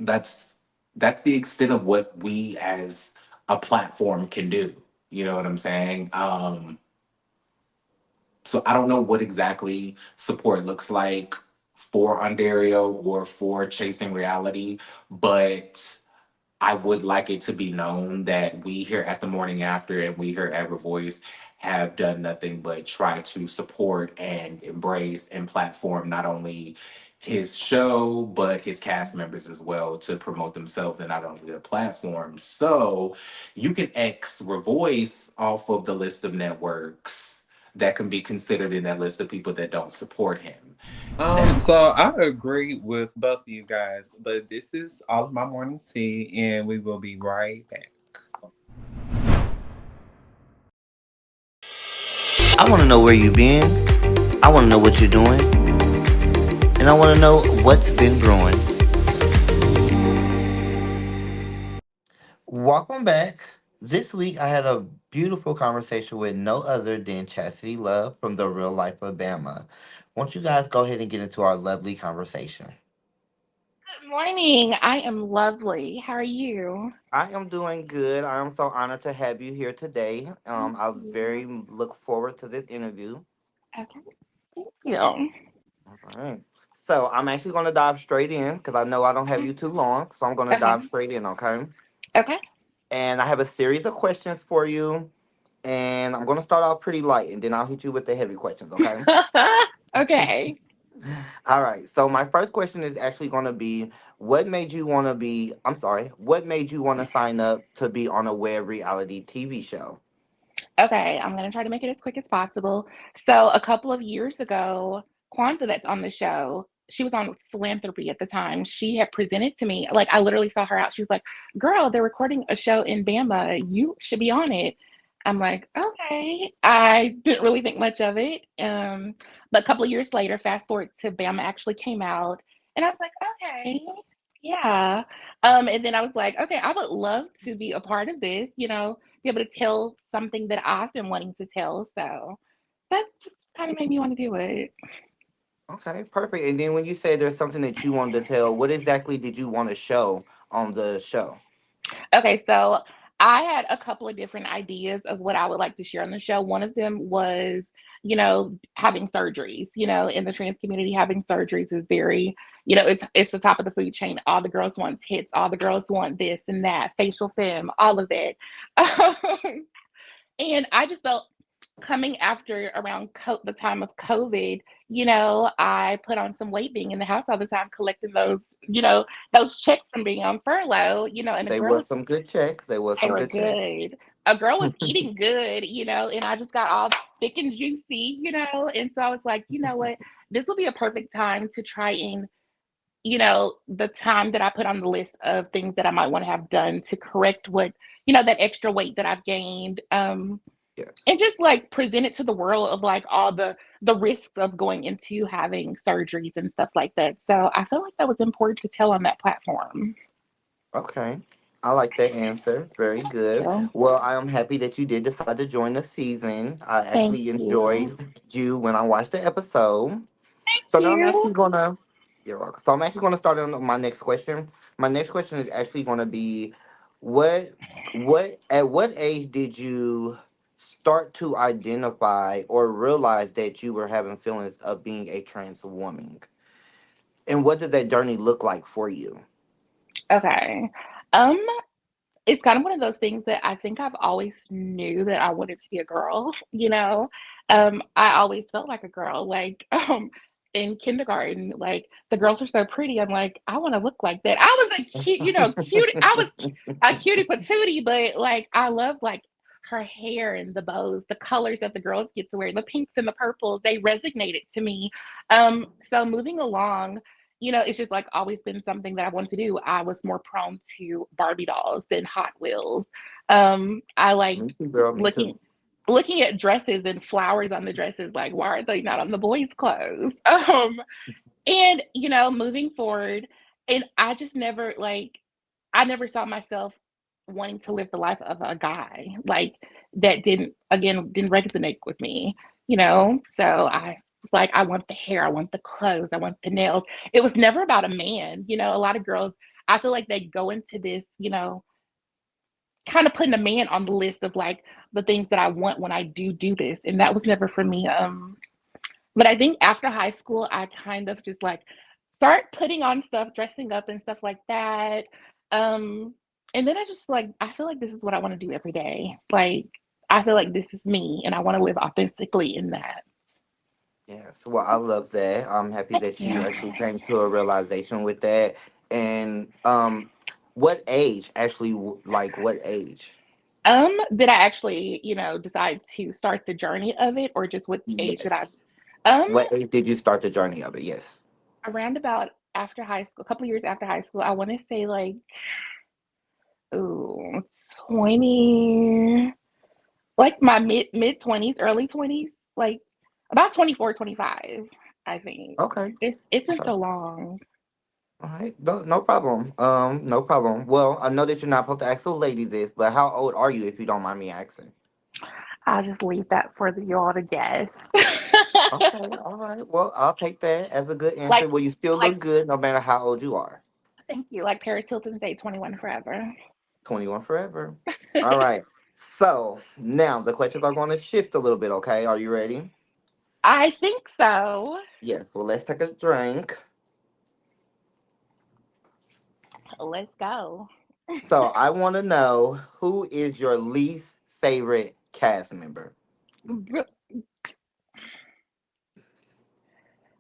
that's that's the extent of what we as a platform can do. You know what I'm saying? So I don't know what exactly support looks like for Ontario or for Chasing Reality, but I would like it to be known that we here at the Morning After and we here at ReVoyce have done nothing but try to support and embrace and platform not only his show, but his cast members as well to promote themselves and not only their platform. So you can X ReVoice off of the list of networks that can be considered in that list of people that don't support him. Now, So I agree with both of you guys, but this is all of my morning tea, and we will be right back. I want to know where you've been. I want to know what you're doing. And I want to know what's been brewing. Welcome back. This week I had a beautiful conversation with no other than Chastity Love from the Real Life of Bama. Won't you guys go ahead and get into our lovely conversation? Good morning. I am lovely. How are you? I am doing good. I am so honored to have you here today. Thank I very you. look forward to this interview. Okay. Thank you. All right. So I'm actually going to dive straight in because I know I don't have Okay. you too long. So I'm going to Okay. dive straight in, okay? Okay. And I have a series of questions for you. And I'm going to start off pretty light and then I'll hit you with the heavy questions, okay? Okay. All right. So my first question is actually going to be what made you want to be, I'm sorry, what made you want to sign up to be on a web reality TV show? Okay. I'm going to try to make it as quick as possible. So, a couple of years ago, Kwanzaa, that's on the show, she was on philanthropy at the time. She had presented to me, like, I literally saw her out. She was like, Girl, they're recording a show in Bama. You should be on it. I'm like, okay. I didn't really think much of it. But a couple of years later, fast forward to Bama actually came out, and I was like, okay, yeah. And then I was like, okay, I would love to be a part of this, be able to tell something that I've been wanting to tell. So that just kind of made me want to do it. Okay, perfect. And then when you say there's something that you wanted to tell, what exactly did you want to show on the show? Okay, so I had a couple of different ideas of what I would like to share on the show. One of them was, having surgeries. In the trans community, having surgeries is very, it's the top of the food chain. All the girls want tits, all the girls want this and that, facial femme, all of that. And I just felt coming after around the time of COVID, I put on some weight being in the house all the time, collecting those checks from being on furlough, and a They girl were was, some good checks. They were they some were good checks. good. A girl was eating good, and I just got all thick and juicy, and so I was like, you know what, this will be a perfect time to try and, the time that I put on the list of things that I might want to have done to correct what, that extra weight that I've gained. Yes. And just like present it to the world of like all the risks of going into having surgeries and stuff like that. So I feel like that was important to tell on that platform. Okay. I like that answer. Very good. So Well, I am happy that you did decide to join the season. I thank actually you. enjoyed you when I watched the episode. Thank So now I'm you. actually gonna. You're welcome. So I'm actually gonna start on my next question. My next question is actually gonna be, what, at what age did you start to identify or realize that you were having feelings of being a trans woman, and what did that journey look like for you? Okay. Um, it's kind of one of those things that I think I've always knew that I wanted to be a girl, I always felt like a girl, like in kindergarten, like the girls are so pretty. I'm like, I want to look like that. I was a cute. I was a cutie patootie, but like I love like her hair and the bows, the colors that the girls get to wear, the pinks and the purples, they resonated to me. So moving along, it's just like always been something that I wanted to do. I was more prone to Barbie dolls than Hot Wheels. I Me liked too, girl. Me looking too. looking at dresses and flowers on the dresses, like why are they not on the boys' clothes? And moving forward, and I just never I never saw myself wanting to live the life of a guy. Like that didn't resonate with me, you know? So I was like, I want the hair, I want the clothes, I want the nails. It was never about a man, you know. A lot of girls, I feel like they go into this, you know, kind of putting a man on the list of like the things that I want when I do this. And that was never for me. But I think after high school, I kind of just like start putting on stuff, dressing up and stuff like that. Um, and then I just like, I feel like this is what I want to do every day. Like, I feel like this is me and I want to live authentically in that. Yes, well, I love that. I'm happy Thank that you. you actually came to a realization with that. And what age? Actually, like what age? Did I actually, you know, decide to start the journey of it or just what age did I, Yes. um, What age did you start the journey of it? Yes. around about after high school, a couple of years after high school, I want to say like, ooh, 20, like my mid 20s, early 20s, like about 24, 25. I think. Okay. It's been Okay. so long. All right. No, no problem. No problem. Well, I know that you're not supposed to ask a lady this, but how old are you, if you don't mind me asking? I'll just leave that for you all to guess. Okay. All right. Well, I'll take that as a good like answer. Well, you still like look good no matter how old you are. thank you. Like Paris Hilton say 21 forever. 21 forever. All right. So now the questions are going to shift a little bit. Okay. Are you ready? I think so. Yes. Well, let's take a drink. Let's go. So I want to know, who is your least favorite cast member?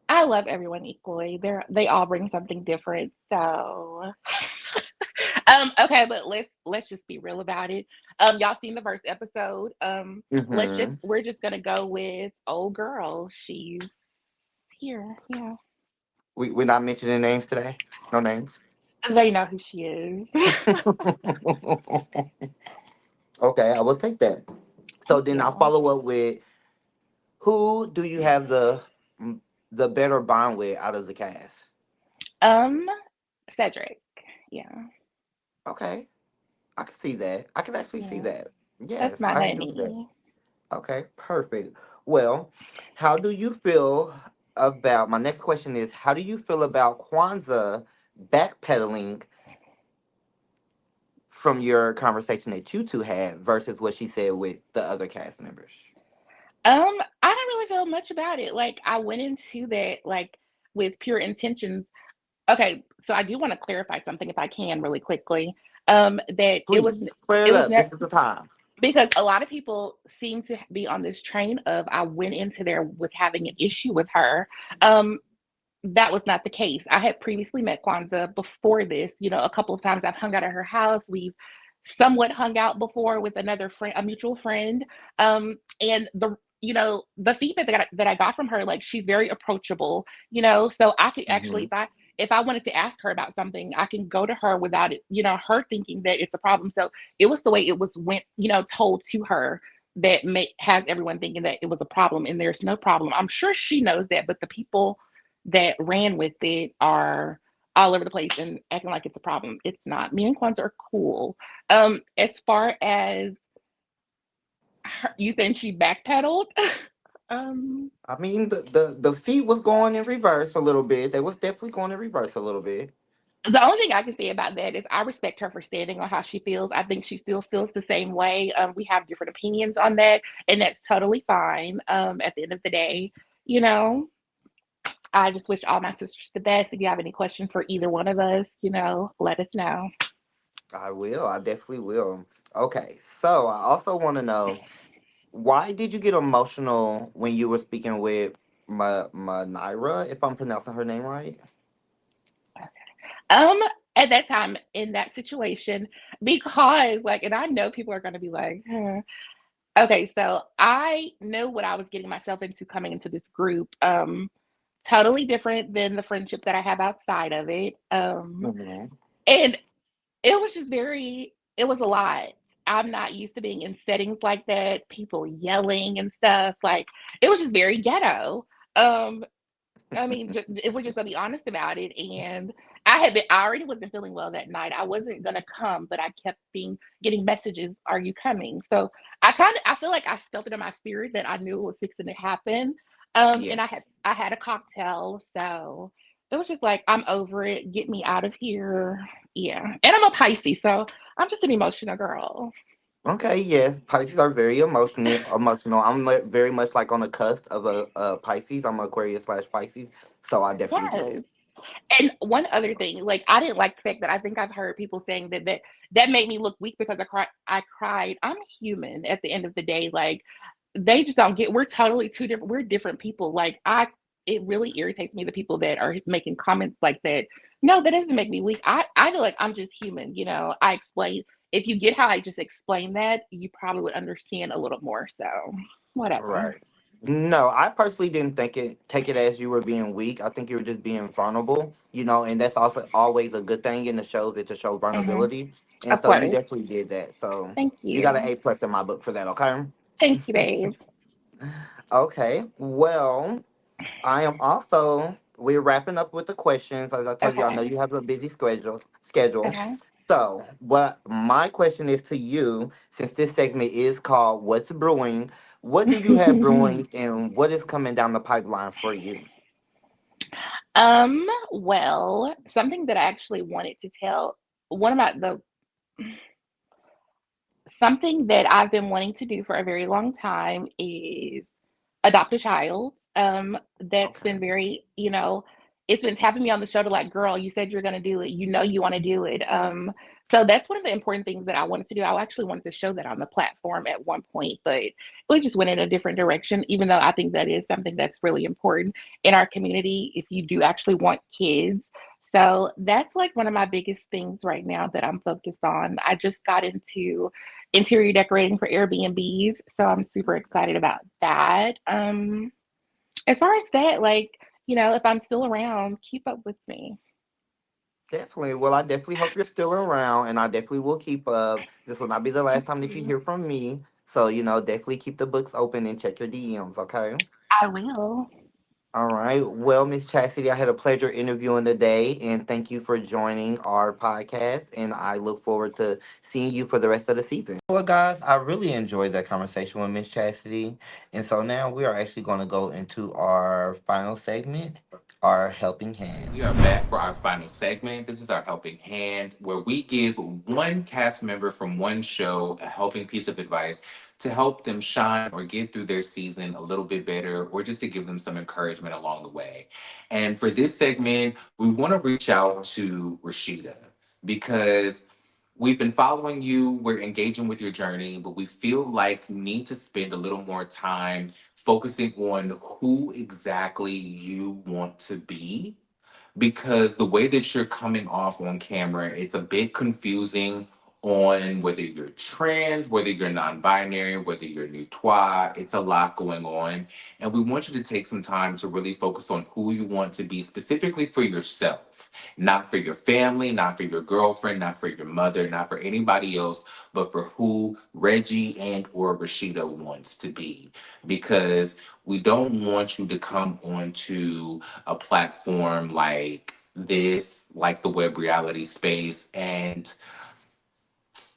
I love everyone equally. They all bring something different. So okay, but let's just be real about it. Y'all seen the first episode. Mm-hmm. We're just gonna go with old girl. She's here. Yeah. We're not mentioning names today. No names. They know who she is. Okay, I will take that. So Thank then I'll you. follow up with, who do you have the better bond with out of the cast? Um, Cedric. Yeah. Okay, I can see that. I can actually see Yeah. that. That's Yes, my I enjoy that. honey. Okay, perfect. Well, how do you feel about, my next question is, how do you feel about Kwanzaa backpedaling from your conversation that you two had versus what she said with the other cast members? I don't really feel much about it. Like I went into that like with pure intentions. Okay, so I do want to clarify something if I can really quickly. That Please clear it it was up. This never is the time. because a lot of people seem to be on this train of I went into there with having an issue with her. Um, that was not the case. I had previously met Kwanzaa before this. You know, a couple of times I've hung out at her house. We've somewhat hung out before with another friend, a mutual friend. And the feedback that I got from her, like she's very approachable. You know, so I could actually Hmm. if I wanted to ask her about something, I can go to her without it, you know, her thinking that it's a problem. So it was the way it was went, you know, told to her that has everyone thinking that it was a problem, and there's no problem. I'm sure she knows that, but the people that ran with it are all over the place and acting like it's a problem. It's not. Me and Kwanzaa are cool. As far as you think she backpedaled, um, I mean, the feet was going in reverse a little bit. They was definitely going in reverse a little bit. the only thing I can say about that is I respect her for standing on how she feels. I think she still feels the same way. We have different opinions on that, and that's totally fine. At the end of the day, you know, I just wish all my sisters the best. If you have any questions for either one of us, you know, let us know. I will. I definitely will. Okay, so I also want to know, why did you get emotional when you were speaking with Naira, if I'm pronouncing her name right? Um, at that time in that situation, because like, and I know people are going to be like, huh. Okay, so I knew what I was getting myself into coming into this group. Totally different than the friendships that I have outside of it. Hmm. And it was just it was a lot. I'm not used to being in settings like that, people yelling and stuff. Like, it was just very ghetto. Um, I mean, if we're just gonna be honest about it, and I already wasn't feeling well that night. I wasn't gonna come, but I kept getting messages, "Are you coming?" So I feel like I felt it in my spirit that I knew it was fixing to happen. Yeah. And I had a cocktail, so it was just like, I'm over it. Get me out of here. Yeah. And I'm a Pisces, so I'm just an emotional girl. Okay, yes, Pisces are very emotional. I'm very much like on the cusp of a Pisces. I'm Aquarius slash Pisces, so I definitely get Yes. it. And one other thing, like, I didn't like the fact that I think I've heard people saying that made me look weak because I cried. I'm human at the end of the day. Like, they just don't get, we're totally two different, we're different people. Like, it really irritates me, the people that are making comments like that. No, that doesn't make me weak. I feel like I'm just human, I explain. If you get how I just explained that, you probably would understand a little more. So, whatever. Right. No, I personally didn't take it as you were being weak. I think you were just being vulnerable, and that's also always a good thing in the shows that to show Hmm. vulnerability. And Of so you course. definitely did that. So Thank you got an you. A+ in my book for that, okay? Thank you, babe. Okay. Well, I am also. We're wrapping up with the questions. As I told you, I know Okay. you have a busy schedule. Okay. So, what my question is to you, since this segment is called "What's Brewing," what do you have brewing, and what is coming down the pipeline for you? Well, something that I actually wanted to tell, one of the something that I've been wanting to do for a very long time is adopt a child. That's Okay. been very, it's been tapping me on the shoulder like, girl, you said you're going to do it. You know, you want to do it. So that's one of the important things that I wanted to do. I actually wanted to show that on the platform at one point, but we just went in a different direction, even though I think that is something that's really important in our community if you do actually want kids. So that's like one of my biggest things right now that I'm focused on. I just got into interior decorating for Airbnbs, so I'm super excited about that. As far as that, like, if I'm still around, keep up with me. Definitely. Well, I definitely hope you're still around, and I definitely will keep up. This will not be the last Thank time that you you. hear from me. So, definitely keep the books open and check your DMs, okay? I will. All right. Well, Miss Chastity, I had a pleasure interviewing today, and thank you for joining our podcast. And I look forward to seeing you for the rest of the season. Well, guys, I really enjoyed that conversation with Miss Chastity, and so now we are actually going to go into our final segment, our helping hand. We are back for our final segment. This is our helping hand, where we give one cast member from one show a helping piece of advice to help them shine or get through their season a little bit better, or just to give them some encouragement along the way. And for this segment, we want to reach out to Rashida because we've been following you, we're engaging with your journey, but we feel like you need to spend a little more time focusing on who exactly you want to be, because the way that you're coming off on camera, it's a bit confusing on whether you're trans, whether you're non-binary, whether you're neutral. It's a lot going on. And we want you to take some time to really focus on who you want to be specifically for yourself, not for your family, not for your girlfriend, not for your mother, not for anybody else, but for who Reggie and or Rashida wants to be. Because we don't want you to come onto a platform like this, like the web reality space, and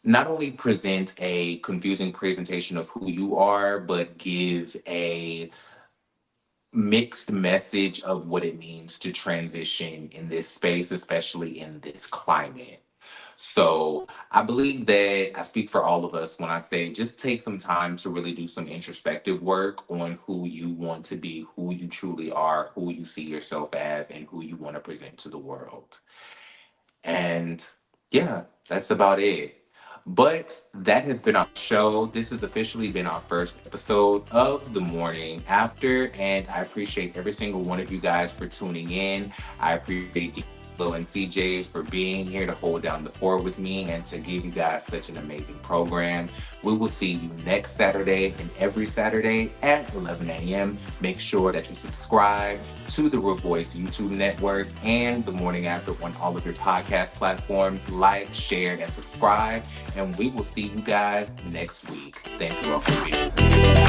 not only present a confusing presentation of who you are, but give a mixed message of what it means to transition in this space, especially in this climate. So I believe that I speak for all of us when I say just take some time to really do some introspective work on who you want to be, who you truly are, who you see yourself as, and who you want to present to the world. And yeah, that's about it. But that has been our show. This has officially been our first episode of The Morning After. And I appreciate every single one of you guys for tuning in. I appreciate D'Lo and CJ for being here to hold down the fort with me and to give you guys such an amazing program. We will see you next Saturday and every Saturday at 11 a.m. Make sure that you subscribe to the ReVoyce YouTube network and The Morning After on all of your podcast platforms. Like, share, and subscribe. And we will see you guys next week. Thank you all for being here.